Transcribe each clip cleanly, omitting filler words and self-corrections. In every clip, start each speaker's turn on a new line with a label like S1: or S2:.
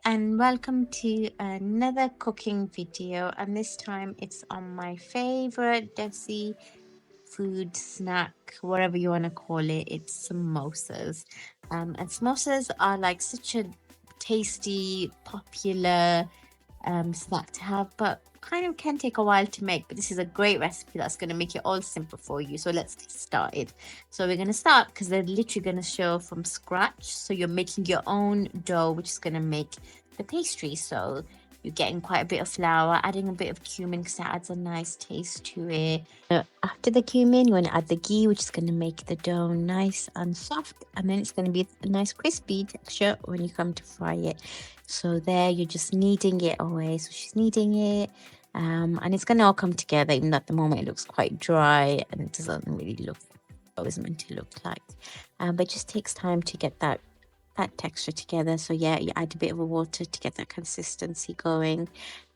S1: and welcome to another cooking video, and this time it's on my favorite desi food snack, whatever you want to call it. It's samosas. And samosas are like such a tasty, popular snack to have, but kind of can take a while to make. But this is a great recipe that's going to make it all simple for you. So let's get started. So we're going to start because they're literally going to show from scratch. So you're making your own dough, which is going to make the pastry. So you're getting quite a bit of flour, adding a bit of cumin because that adds a nice taste to it. After the cumin, you want to add the ghee, which is going to make the dough nice and soft, and then it's going to be a nice crispy texture when you come to fry it. So there, you're just kneading it away. So she's kneading it, and it's going to all come together. Even though at the moment it looks quite dry and it doesn't really look what it's meant to look like, but it just takes time to get that texture together. So yeah, you add a bit of water to get that consistency going,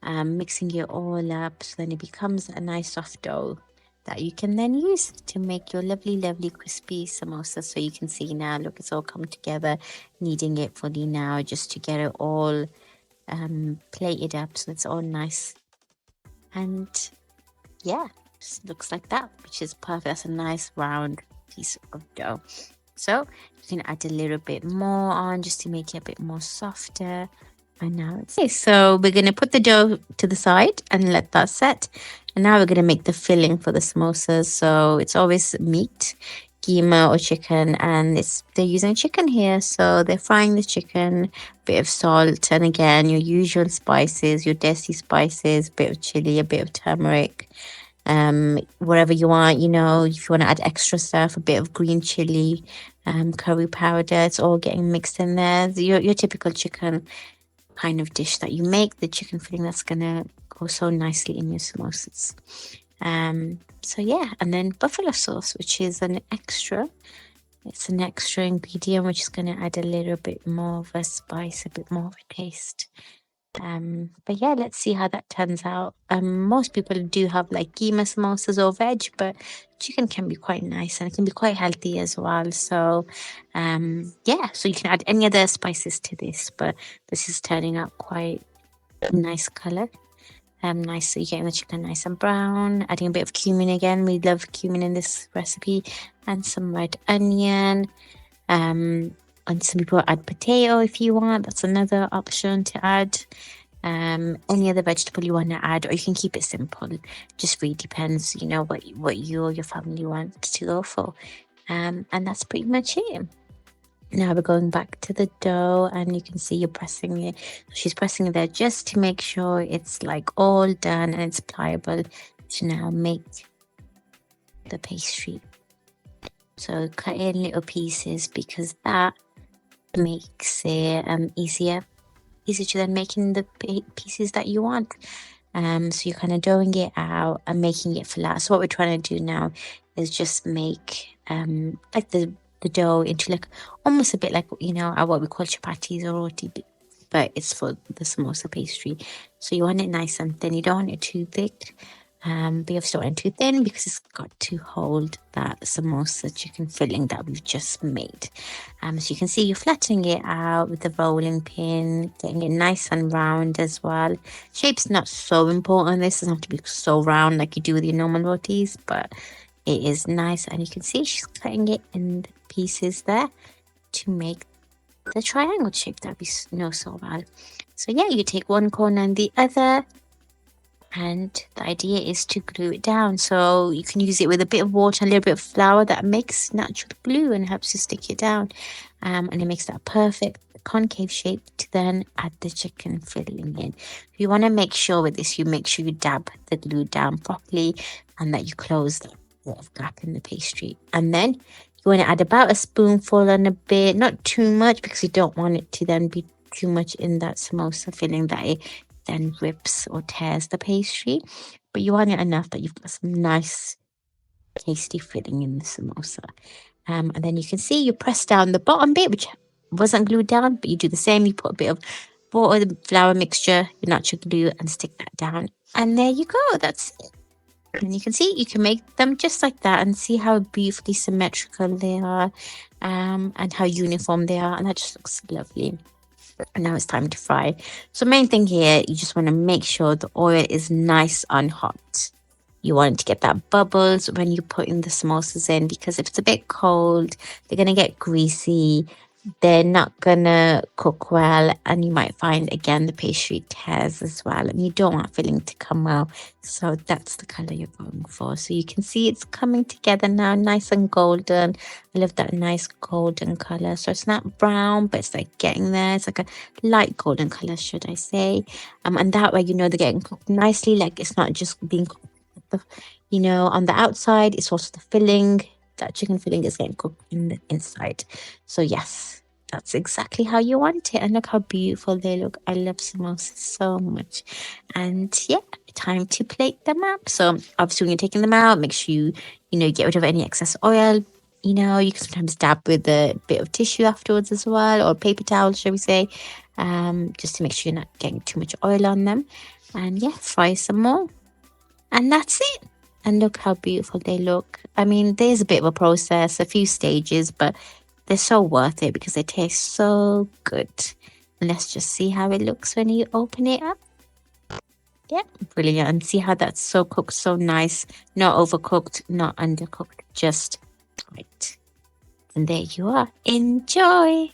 S1: mixing it all up, so then it becomes a nice soft dough that you can then use to make your lovely crispy samosa. So you can see now, look, it's all come together. Kneading it fully now just to get it all plated up so it's all nice, and yeah, just looks like that, which is perfect. That's a nice round piece of dough. So you can add a little bit more on just to make it a bit more softer. And now it's okay. So we're going to put the dough to the side and let that set. And now we're going to make the filling for the samosas. So it's always meat, keema or chicken, and they're using chicken here. So they're frying the chicken, bit of salt, and again your usual spices, your desi spices, bit of chili, a bit of turmeric. Whatever you want, if you want to add extra stuff, a bit of green chili, curry powder, it's all getting mixed in there. Your typical chicken kind of dish that you make, the chicken filling that's gonna go so nicely in your samosas. So yeah, and then buffalo sauce, which is an extra. It's an extra ingredient which is gonna add a little bit more of a spice, a bit more of a taste. But yeah, let's see how that turns out. Most people do have like keema samosas or veg, but chicken can be quite nice and it can be quite healthy as well. So yeah, so you can add any other spices to this, but this is turning out quite a nice color. Nice, so you're getting the chicken nice and brown. Adding a bit of cumin again. We love cumin in this recipe, and some red onion. And some people add potato if you want. That's another option to add. Any other vegetable you want to add, or you can keep it simple. Just really depends, what you or your family want to go for. And that's pretty much it. Now we're going back to the dough, and you can see you're pressing it. She's pressing it there just to make sure it's like all done and it's pliable to now make the pastry. So cut it in little pieces because that makes it easier to then making the pieces that you want. So you're kind of doughing it out and making it flat. So what we're trying to do now is just make like the dough into like almost a bit like what we call chapatis or roti, but it's for the samosa pastry. So you want it nice and thin. You don't want it too thick. But you have to want it too thin because it's got to hold that samosa chicken filling that we've just made. So you can see you're flattening it out with the rolling pin, getting it nice and round as well. Shape's not so important. This doesn't have to be so round like you do with your normal rotis, but it is nice. And you can see she's cutting it in pieces there to make the triangle shape that we know so well. So yeah, you take one corner and the other, and the idea is to glue it down. So you can use it with a bit of water, a little bit of flour that makes natural glue and helps you stick it down. And it makes that perfect concave shape to then add the chicken filling in. You want to make sure with this, you make sure you dab the glue down properly and that you close that bit of gap in the pastry. And then you want to add about a spoonful and a bit, not too much because you don't want it to then be too much in that samosa filling that it then rips or tears the pastry, but you want it enough that you've got some nice tasty filling in the samosa. And then you can see you press down the bottom bit, which wasn't glued down, but you do the same. You put a bit of water, the flour mixture, your natural glue, and stick that down, and there you go. That's it. And you can see you can make them just like that and see how beautifully symmetrical they are, and how uniform they are, and that just looks lovely. And now it's time to fry. So main thing here, you just want to make sure the oil is nice and hot. You want to get that bubbles when you put in the samosas in, because if it's a bit cold, they're going to get greasy. They're not going to cook well, and you might find, again, the pastry tears as well, and you don't want filling to come out. So that's the color you're going for. So you can see it's coming together now, nice and golden. I love that nice golden color. So it's not brown, but it's like getting there. It's like a light golden color, should I say. And that way, you know, they're getting cooked nicely. Like, it's not just being cooked, you know, on the outside. It's also the filling. That chicken filling is getting cooked in the inside. So yes, that's exactly how you want it. And look how beautiful they look. I love samosas so much. And yeah, time to plate them up. So obviously when you're taking them out, make sure you know, get rid of any excess oil. You know, you can sometimes dab with a bit of tissue afterwards as well, or paper towel, shall we say, just to make sure you're not getting too much oil on them. And yeah, fry some more. And that's it. And look how beautiful they look. I mean, there's a bit of a process, a few stages, but they're so worth it because they taste so good. And let's just see how it looks when you open it up. Yeah, brilliant. And see how that's so cooked, so nice. Not overcooked, not undercooked, just right. And there you are. Enjoy.